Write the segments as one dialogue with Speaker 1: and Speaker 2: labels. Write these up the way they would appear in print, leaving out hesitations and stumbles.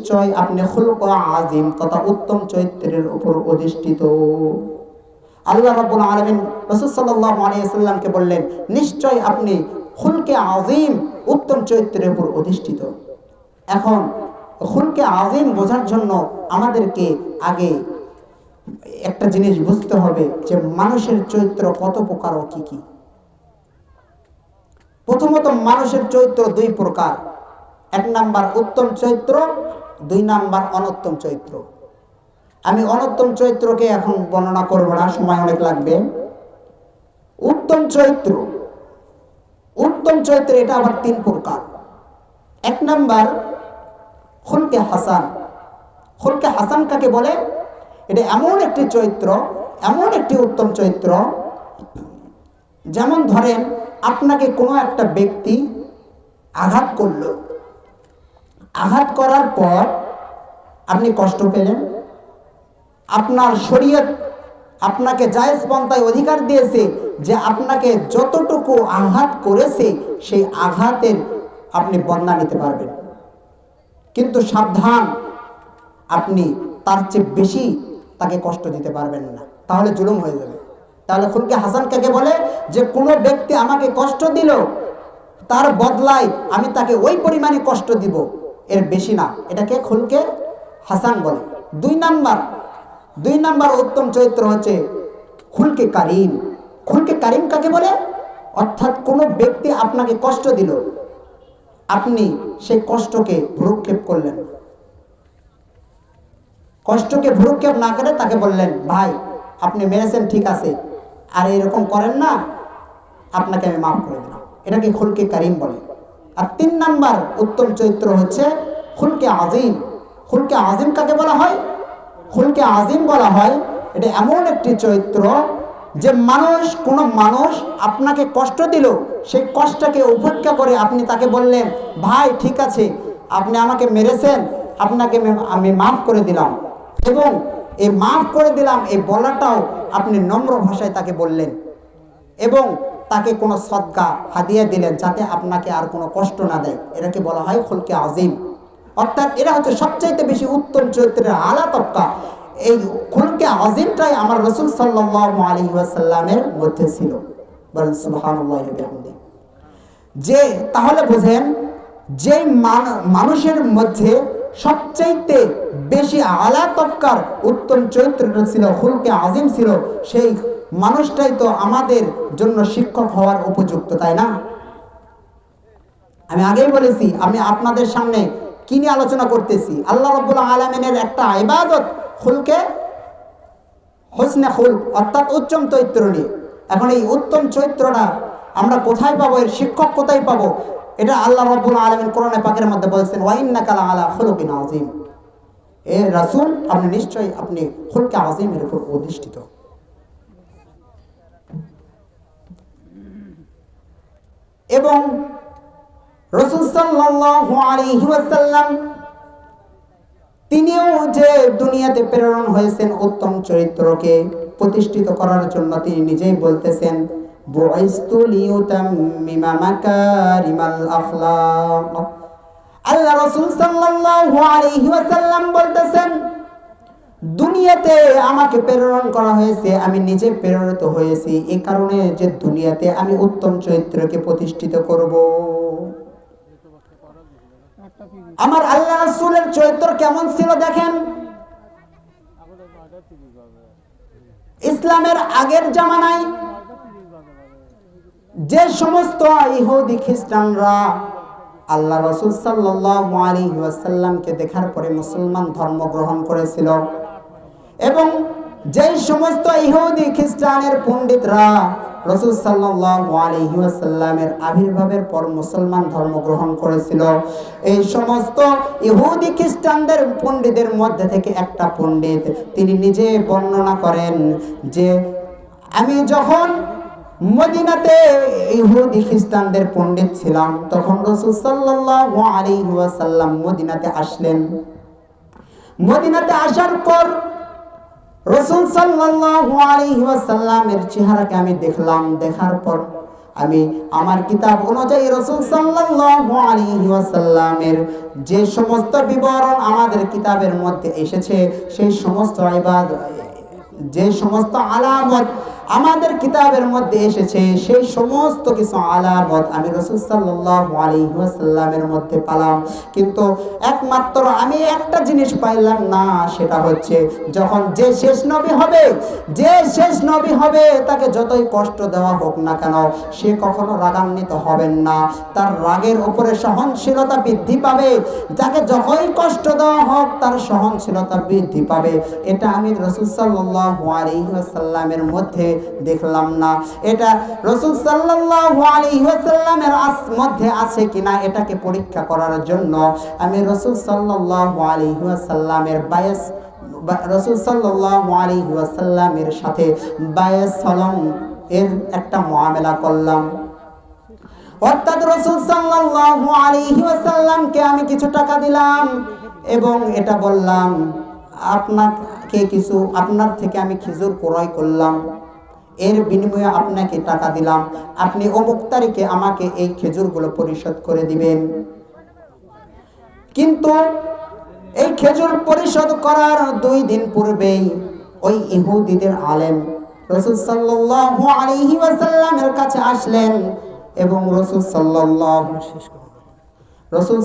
Speaker 1: নিশ্চয় আপনি খুলক আজিম তথা উত্তম চরিত্রের উপর অধিষ্ঠিত। আল্লাহ রাব্বুল আলামিন রাসূল সাল্লাল্লাহু আলাইহি ওয়াসাল্লামকে বললেন, নিশ্চয় আপনি খুলকে আজিম উত্তম চরিত্রের উপর অধিষ্ঠিত। এখন খুলকে আজিম বোঝার জন্য আমাদেরকে আগে একটা জিনিস বুঝতে হবে যে মানুষের চরিত্র কত প্রকার ও কি কি। প্রথমত মানুষের চরিত্র দুই প্রকার, এক নাম্বার উত্তম চরিত্র, দুই নাম্বার অনুত্তম চরিত্র। আমি অনুত্তম চরিত্রকে এখন বর্ণনা করব না, সময় অনেক লাগবে। উত্তম চরিত্র, উত্তম চরিত্র এটা আবার তিন প্রকার। এক নাম্বার খুলকে হাসান। খুলকে হাসান কাকে বলে? এটা এমন একটি চরিত্র, এমন একটি উত্তম চরিত্র, যেমন ধরেন আপনাকে কোনো একটা ব্যক্তি আঘাত করলো, আঘাত করার পর আপনি কষ্ট পেলেন, আপনার শরীয়ত আপনাকে জায়েজ পন্থায় অধিকার দিয়েছে যে আপনাকে যতটুকু আঘাত করেছে সেই আঘাতের আপনি বদলা নিতে পারবেন, কিন্তু সাবধান, আপনি তার চেয়ে বেশি তাকে কষ্ট দিতে পারবেন না, তাহলে জুলুম হয়ে যাবে। তাহলে খুলকে হাসান কাকে বলে? যে কোনো ব্যক্তি আমাকে কষ্ট দিল, তার বদলায় আমি তাকে ওই পরিমাণে কষ্ট দিব, এর বেশি না, এটাকে খুলকে হাসান বলে। দুই নাম্বার উত্তম চরিত্র হচ্ছে খুলকে কারিম। খুলকে কারিম কাকে বলে? অর্থাৎ কোনো ব্যক্তি আপনাকে কষ্ট দিল, আপনি সেই কষ্টকে ভ্রুক্ষেপ করলেন, কষ্টকে ভ্রুক্ষেপ না করে তাকে বললেন, ভাই আপনি মেরেছেন ঠিক আছে, আর এরকম করেন না, আপনাকে আমি মাফ করে দিলাম, এটাকে খুলকে কারিম বলে। আর তিন নাম্বার উত্তম চরিত্র হচ্ছে খুলকে আজিম। খুলকে আজিম কাকে বলা হয়? খুলকে আজিম বলা হয় এটা এমন একটি চরিত্র যে কোনো মানুষ আপনাকে কষ্ট দিল, সেই কষ্টকে উপেক্ষা করে আপনি তাকে বললেন, ভাই ঠিক আছে, আপনি আমাকে মেরেছেন, আপনাকে আমি মাফ করে দিলাম, এবং এই মাফ করে দিলাম এই বলাটাও আপনি নম্র ভাষায় তাকে বললেন, এবং তাকে কোনো সদকা হাদিয়া দিলেন যাতে আপনাকে আর কোনো কষ্ট না দেয়, এটাকে বলা হয় খুলকে আজিম। অর্থাৎ এরা হচ্ছে সবচাইতে বেশি উত্তম চরিত্রের আলা তবকা। এই খুলকে আজিমটাই আমার রাসূল সাল্লাল্লাহু আলাইহি ওয়াসাল্লামের মধ্যে ছিল। বলেন সুবহানাল্লাহি ওয়া বিহামদিহি। যে তাহলে বুঝেন যে মানুষের মধ্যে সবচাইতে বেশি আলা তবকার উত্তম চরিত্রটা ছিল, খুলকে আজিম ছিল, সেই মানুষটাই তো আমাদের জন্য শিক্ষক হওয়ার উপযুক্ত, তাই না? আমি আগেই বলেছি, আমি আপনাদের সামনে কি নিয়ে আলোচনা করতেছি? আল্লাহ রাব্বুল আলামিনের একটা ইবাদত খুলকে হুসনে খুলক, অর্থাৎ উত্তম চরিত্র নিয়ে। এখন এই উত্তম চরিত্রটা আমরা কোথায় পাবো, এর শিক্ষক কোথায় পাবো? এটা আল্লাহ রাব্বুল আলামিন কোরআনে পাকের মধ্যে বলেছেন, ওয়া ইন্নাকা লাআলা খুলুকিন আযীম। এ রাসূল, আপনি নিশ্চয়ই আপনি খুলকে আযীমের উপর অধিষ্ঠিত। এবং রাসূল সাল্লাল্লাহু আলাইহি ওয়াসাল্লাম তিনিও যে দুনিয়াতে প্রেরণ হয়েছেন উত্তম চরিত্রকে প্রতিষ্ঠিত করার জন্য, তিনি নিজেই বলতেছেন, বুইস্তু লিউতাম্মিমা মাকারিমাল আখলাক। আল্লাহ রাসূল সাল্লাল্লাহু আলাইহি ওয়াসাল্লাম বলতেছেন, দুনিয়াতে আমাকে প্রেরণ করা হয়েছে, আমি নিজে প্রেরিত হয়েছি এই কারণে যে দুনিয়াতে আমি উত্তম চরিত্রকে প্রতিষ্ঠিত করব। আমার আল্লাহ রাসূলের চরিত্র কেমন ছিল দেখেন। ইসলামের আগের জামানায় যে সমস্ত ইহুদি খ্রিস্টানরা আল্লাহ রাসূল সাল্লাল্লাহু আলাইহি ওয়াসাল্লামকে দেখার পরে মুসলমান ধর্ম গ্রহণ করেছিল, এবং যে সমস্ত ইহুদি খ্রিস্টানের পণ্ডিতরা রাসূল সাল্লাল্লাহু আলাইহি ওয়াসাল্লামের আবির্ভাবের পর মুসলমান ধর্ম গ্রহণ করেছিল, এই সমস্ত ইহুদি খ্রিস্টানদের পণ্ডিতের মধ্যে থেকে একটা পণ্ডিত তিনি নিজে বর্ণনা করেন যে, আমি যখন মদিনাতে ইহুদি খ্রিস্টানদের পণ্ডিত ছিলাম, তখন রাসূল সাল্লাল্লাহু আলাইহি ওয়াসাল্লাম মদিনাতে আসলেন। মদিনাতে আসার পর রাসূল সাল্লাল্লাহু আলাইহি ওয়াসাল্লামের চেহারাকে আমি দেখলাম, দেখার পর আমি আমার কিতাব অনুযায়ী রাসূল সাল্লাল্লাহু আলাইহি ওয়াসাল্লামের যে সমস্ত বিবরণ আমাদের কিতাবের মধ্যে এসেছে, সেই সমস্ত ইবাদত, যে সমস্ত আলামত আমাদের কিতাবের মধ্যে এসেছে, সেই সমস্ত কিছু আলামত আমি রাসূল সাল্লাল্লাহু আলাইহি ওয়াসাল্লামের মধ্যে পেলাম। কিন্তু একমাত্র আমি একটা জিনিস পাইলাম না, সেটা হচ্ছে যখন যে শেষ নবী হবে তাকে যতই কষ্ট দেওয়া হোক না কেন, সে কখনো রাগান্বিত হবেন না, তার রাগের উপরে সহনশীলতা বৃদ্ধি পাবে। যাকে যতই কষ্ট দেওয়া হোক তার সহনশীলতা বৃদ্ধি পাবে। এটা আমি রাসূল সাল্লাল্লাহু আলাইহি ওয়াসাল্লামের মধ্যে দেখলাম না। এটা রাসূল সাল্লাল্লাহু আলাইহি ওয়াসাল্লামের মধ্যে আছে কিনা এটাকে পরীক্ষা করার জন্য আমি রাসূল সাল্লাল্লাহু আলাইহি ওয়াসাল্লামের রাসূল সাল্লাল্লাহু আলাইহি ওয়াসাল্লামের সাথে বায়াস সালাম এর একটা মুআমালা করলাম। অর্থাৎ রাসূল সাল্লাল্লাহু আলাইহি ওয়াসাল্লামকে আমি কিছু টাকা দিলাম এবং এটা বললাম, আপনার থেকে আমি খেজুর ক্রয় করলাম, এর বিনিময়ে আপনাকে টাকা দিলাম, আপনি অমুক তারিখে আমাকে এই খেজুরগুলো পরিশোধ করে দিবেন। কিন্তু এই খেজুর পরিশোধ করার 2 দিন পূর্বেই ওই ইহুদিদের আলেম রাসূল সাল্লাল্লাহু আলাইহি ওয়াসাল্লামের কাছে আসলেন এবং রাসূল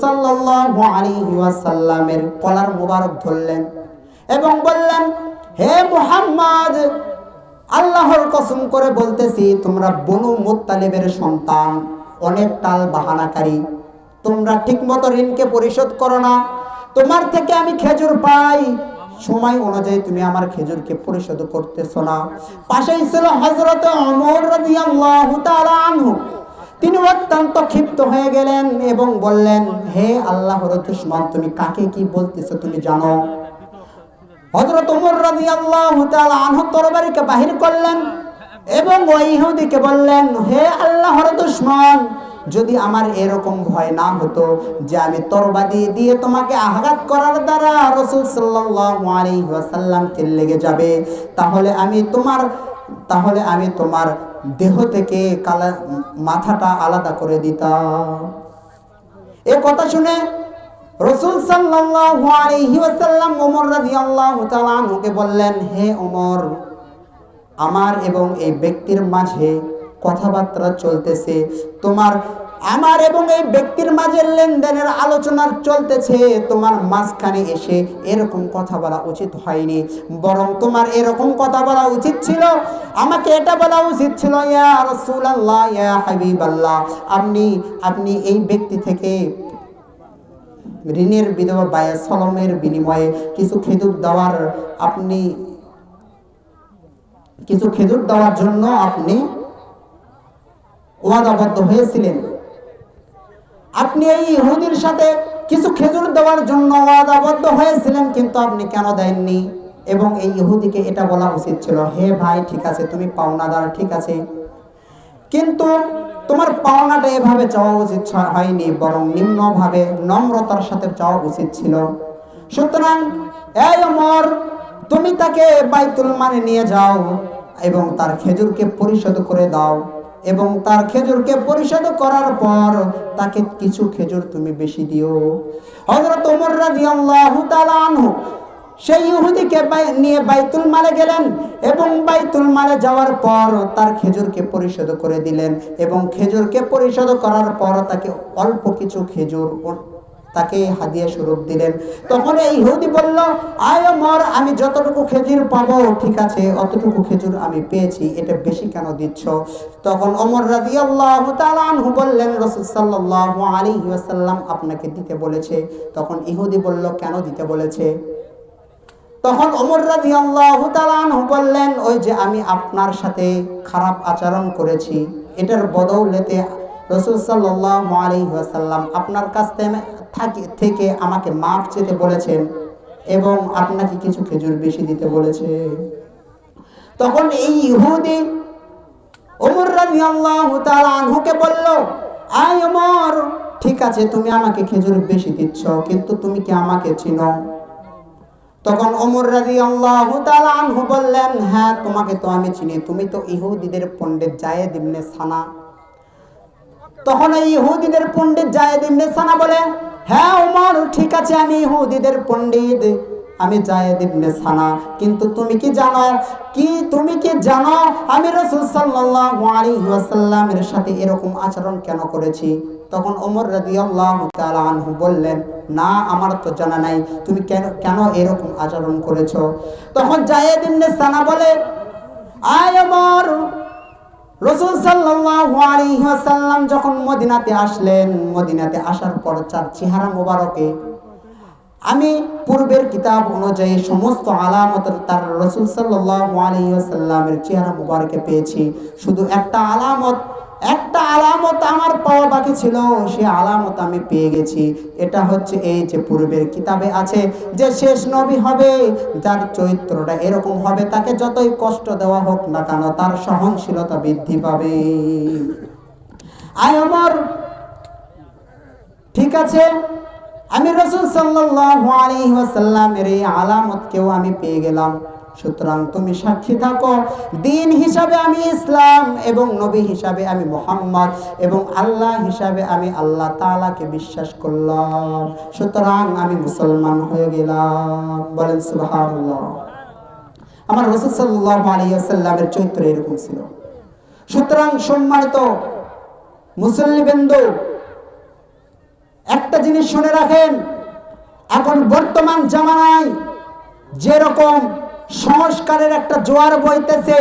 Speaker 1: সাল্লাল্লাহু আলাইহি ওয়াসাল্লামের কলার মোবারক ধরলেন এবং বললেন, হে মুহাম্মদ, আল্লাহর কসম করে বলতেছি, তোমরা বনু মুত্তালিবের সন্তান, অনেক টাল বাহানাকারী, তোমরা ঠিকমতো ঋণকে পরিশোধ করো না, তোমার থেকে আমি খেজুর পাই, সময় অনুযায়ী তুমি আমার খেজুরকে পরিশোধ করতেছো না। পাশেই ছিল হযরত ওমর রাদিয়াল্লাহু তাআলা আনহু। তিনি অত্যন্ত ক্ষিপ্ত হয়ে গেলেন এবং বললেন, হে আল্লাহর দুশমন, তুমি কাকে কি বলতেছো তুমি জানো? হযরত ওমর রাদিয়াল্লাহু তাআলা আনহু তরবারিকে বাহির করলেন এবং ওই ইহুদিকে বললেন, হে আল্লাহর দুশমন, যদি আমার এরকম ভয় না হতো যে আমি তরবারি দিয়ে তোমাকে আঘাত করার দ্বারা রাসূল সাল্লাল্লাহু আলাইহি ওয়াসাল্লামকে লেগে যাবে, তাহলে আমি তোমার দেহ থেকে মাথাটা আলাদা করে দিতাম। এই কথা শুনে রাসূল সাল্লাল্লাহু আলাইহি ওয়াসাল্লাম ওমর রাদিয়াল্লাহু তাআলা আনহুকে বললেন, হে ওমর, আমার এবং এই ব্যক্তির মাঝে কথাবার্তা চলতেছে, আমার এবং এই ব্যক্তির মাঝে লেনদেনের আলোচনা চলতেছে, তোমার মাঝখানে এসে এরকম কথা বলা উচিত হয়নি, বরং তোমার এরকম কথা বলা উচিত ছিল, আমাকে এটা বলা উচিত ছিল, ইয়া রাসূলুল্লাহ, ইয়া হাবিবাল্লাহ, আপনি এই ব্যক্তি থেকে ঋণের বিধবা বায়াস সালামের বিনিময়ে কিছু খেজুর দেওয়ার জন্য আপনি ওয়াদাবদ্ধ হয়েছিলেন। আপনি এই ইহুদির সাথে কিছু খেজুর দেওয়ার জন্য ওয়াদাবদ্ধ হয়েছিলেন, কিন্তু আপনি কেন দেননি? এবং এই ইহুদিকে এটা বলা উচিত ছিল, হে ভাই, ঠিক আছে, তুমি পাওনাদার, ঠিক আছে, কিন্তু তোমার পাওনাটা এভাবে চাওয়া উচিত হয়নি, বরং নিম্নভাবে নম্রতার সাথে চাওয়া উচিত ছিল। সুতরাং এই ওমর, তুমি তাকে বাইতুল মালে নিয়ে যাও এবং তার খেজুরকে পরিশোধ করে দাও, এবং তার খেজুরকে পরিশোধ করার পর তাকে কিছু খেজুর তুমি বেশি দিও। হযরত ওমর রাদিয়াল্লাহু তাআলা আনহু সেই ইহুদিকে নিয়ে বাইতুল মালে গেলেন এবং বাইতুল মালে যাওয়ার পর তার খেজুরকে পরিশোধ করে দিলেন এবং খেজুরকে পরিশোধ করার পর তাকে অল্প কিছু খেজুর তাকে হাদিয়া স্বরূপ দিলেন। তখন এই ইহুদি বলল, আয় ওমর, আমি যতটুকু খেজুর পাবো ঠিক আছে, অতটুকু খেজুর আমি পেয়েছি, এটা বেশি কেন দিচ্ছ? তখন ওমর রাদিয়াল্লাহু তাআলা আনহু বললেন, রাসূল সাল্লাল্লাহু আলাইহি ওয়াসাল্লাম আপনাকে দিতে বলেছে। তখন ইহুদি বলল, কেন দিতে বলেছে? তখন ওমর রাদিয়াল্লাহু তাআলা আনহু বললেন, ওই যে আমি আপনার সাথে খারাপ আচরণ করেছি, এটার বদৌলতে রাসূল সাল্লাল্লাহু আলাইহি ওয়াসাল্লাম আপনার কাছ থেকে আমাকে মাফ চেতে বলেছেন এবং আপনাকে কিছু খেজুর বেশি দিতে বলেছে। তখন এই ইহুদি ওমর রাদিয়াল্লাহু তাআলা আনহুকে বলল, আয় ওমর, ঠিক আছে, তুমি আমাকে খেজুর বেশি দিচ্ছ, কিন্তু তুমি কি আমাকে চিনো? তখন ওমর রাদিয়াল্লাহু তাআলা আনহু বললেন, হ্যাঁ, তোমাকে তো আমি চিনি, তুমি তো ইহুদিদের পণ্ডিত যায়েদ ইবনে সানা। তখন এই ইহুদিদের পণ্ডিত যায়েদ ইবনে সানা বলে, হ্যাঁ ওমর, ঠিক আছে, আমি ইহুদিদের পণ্ডিত, আমি যায়েদ ইবনে সানা, কিন্তু তুমি কি জানো আমি রাসূল সাল্লাল্লাহু আলাইহি ওয়াসাল্লামের সাথে এরকম আচরণ কেন করেছি? তখন ওমর রাদিয়াল্লাহু তাআলা আনহু বললেন, না, আমার তো জানা নাই, তুমি কেন এরকম আচরণ করেছো? তখন যায়েদ ইবনে সানা বলে, আয় ওমর, রাসূল সাল্লাল্লাহু আলাইহি ওয়াসাল্লাম যখন মদিনাতে আসলেন, মদিনাতে আসার পর তার চেহারা মোবারকে আমি পূর্বের কিতাব অনুযায়ী সমস্ত আলামত তার রাসূল সাল্লাল্লাহু আলাইহি ওয়াসাল্লামের চেহারা মোবারকে পেয়েছি। শুধু একটা আলামত আমার পাওয়া বাকি ছিল, সে আলামত আমি পেয়ে গেছি। এটা হচ্ছে এই যে পূর্বের কিতাবে আছে যে শেষ নবী হবে, যার চরিত্রটা এরকম হবে, তাকে যতই কষ্ট দেওয়া হোক না কেন তার সহনশীলতা বৃদ্ধি পাবে। আয় ওমর, ঠিক আছে, আমি রাসূল সাল্লাল্লাহু আলাইহি ওয়াসাল্লামের এই আলামতকেও আমি পেয়ে গেলাম, সুতরাং তুমি সাক্ষী থাকো, দিন হিসাবে আমি ইসলাম, এবং নবী হিসাবে আমি মুহাম্মদ, এবং আল্লাহ হিসাবে আমি আল্লাহ তাআলাকে বিশ্বাস করলাম, সুতরাং আমি মুসলমান হয়ে গেলাম। বলেন সুবহানাল্লাহ। আমার রাসূল সাল্লাল্লাহু আলাইহি ওয়াসাল্লামের চরিত্র এরকম ছিল। সুতরাং সম্মানিত মুসল্লিবৃন্দ, একটা জিনিস শুনে রাখেন, এখন বর্তমান জামানায় যেরকম সংস্কারের একটা জোয়ার বইতেছে,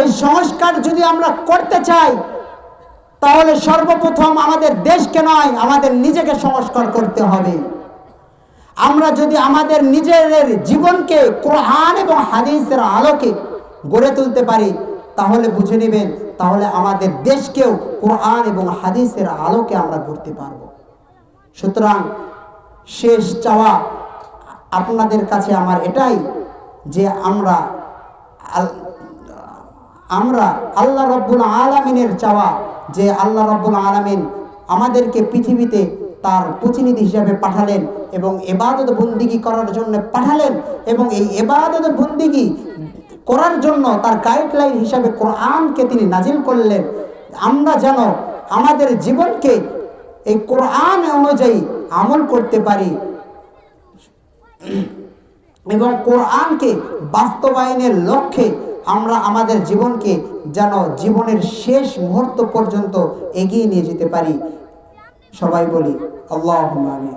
Speaker 1: এই সংস্কার যদি আমরা করতে চাই তাহলে সর্বপ্রথম আমাদের দেশকে নয়, আমাদের নিজেকে সংস্কার করতে হবে। আমরা যদি আমাদের নিজেদের জীবনকে কোরআন এবং হাদিসের আলোকে গড়ে তুলতে পারি তাহলে বুঝে নেবেন, তাহলে আমাদের দেশকেও কোরআন এবং হাদিসের আলোকে আমরা গড়তে পারবো। সুতরাং শেষ চাওয়া আপনাদের কাছে আমার এটাই যে আমরা আল্লাহ রাব্বুল আলামিনের চাওয়া যে আল্লাহ রাব্বুল আলামিন আমাদেরকে পৃথিবীতে তার প্রতিনিধি হিসেবে পাঠালেন এবং ইবাদত বন্দিগি করার জন্য পাঠালেন, এবং এই ইবাদত বন্দিগি করার জন্য তার গাইডলাইন হিসাবে কোরআনকে তিনি নাজিল করলেন। আমরা যেন আমাদের জীবনকে এই কোরআন অনুযায়ী আমল করতে পারি এবং কোরআনকে বাস্তবায়নের লক্ষ্যে আমরা আমাদের জীবনকে যেন জীবনের শেষ মুহূর্ত পর্যন্ত এগিয়ে নিয়ে যেতে পারি। সবাই বলি আল্লাহুম্মা আমিন।